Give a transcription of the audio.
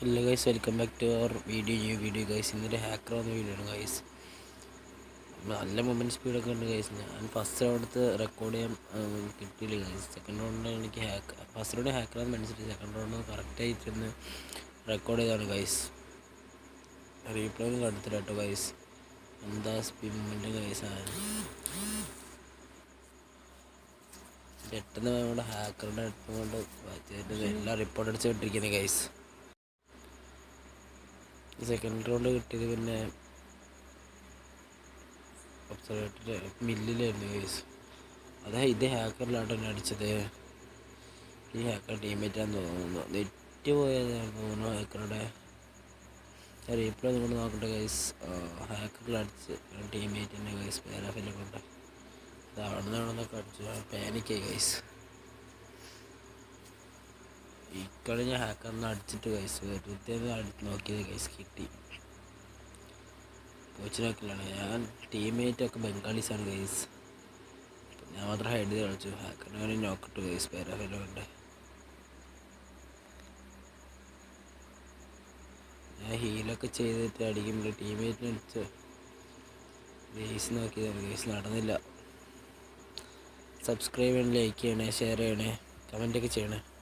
Hello guys, welcome back to our new video guys. ഇന്നൊരു hacker വന്ന video ആണ് guys. നല്ല മൊമെൻറ്റ് സ്പീഡൊക്കെ ഉണ്ട് ഗൈസ്. ഞാൻ ഫസ്റ്റ് റൗണ്ട് റെക്കോർഡ് ചെയ്യാൻ കിട്ടിയില്ല ഗൈസ്. സെക്കൻഡ് റൗണ്ടിൽ എനിക്ക് ഫസ്റ്റ് റൗണ്ട് ഹാക്കറാന്ന് മനസ്സിലായി. സെക്കൻഡ് റൗണ്ട് കറക്റ്റായിട്ടിരുന്ന് റെക്കോർഡ് ചെയ്താണ് ഗൈസ്. റീപ്ലേ ഒന്നും കണ്ടിട്ടില്ല കേട്ടോ ഗൈസ്. എന്താ സ്പിമ്മിൻ്റെ ഗൈസ് ആണ്. പെട്ടെന്ന് നമ്മുടെ ഹാക്കറുടെ അടുത്തുകൊണ്ട് എല്ലാം റിപ്പോർട്ട് അടിച്ചുകൊണ്ടിരിക്കുന്നത് ഗൈസ്. സെക്കൻഡ് റൗണ്ട് കിട്ടിയത് പിന്നെ ഒബ്സർവേറ്ററി മില്ലിലായിരുന്നു ഗൈസ്. ഇതേ ഹാക്കറിലാട്ടോ എന്നെ അടിച്ചത്. ഈ ഹാക്കർ ടീമേറ്റാന്ന് തോന്നുന്നു. നെറ്റ് പോയതാണ് തോന്നുന്നു ഹാക്കറുടെ. റീപ്ലേ നിങ്ങൾ നോക്കട്ടെ ഗൈസ്. ഹാക്കറിലടിച്ച് ടീമേറ്റിൻ്റെ ഗൈസ് പേരാഫിലെ കൊണ്ട് അവിടുന്നാണെന്നൊക്കെ അടിച്ചു. പാനിക്കായി ഗൈസ്. ഈ കളി ഞാൻ ഹാക്കറിനെ അടിച്ചിട്ട് ഗൈസ് വെറുതെ നോക്കിയത് ഗൈസ്. കിട്ടി കോച്ചിനൊക്കെയാണ്. ഞാൻ ടീമേറ്റൊക്കെ ബംഗാളീസാണ് ഗൈസ്. ഞാൻ മാത്രം ഹൈഡ് ചെയ്ത് കളിച്ചു. ഹാക്കറിനെ വേണ്ടി നോക്കിട്ടു ഗൈസ് പേരാഫിലെ കൊണ്ട്. ഞാൻ ഹീലൊക്കെ ചെയ്തിട്ട് അടിക്കുമ്പോൾ ടീമേറ്റിനെ അടിച്ച് ഗൈസ് നോക്കിയതാണ് ഗൈസ്. നടന്നില്ല. സബ്സ്ക്രൈബ് ചെയ്യണേ, ലൈക്ക് ചെയ്യണേ, ഷെയർ ചെയ്യണേ, കമൻറ്റൊക്കെ ചെയ്യണേ.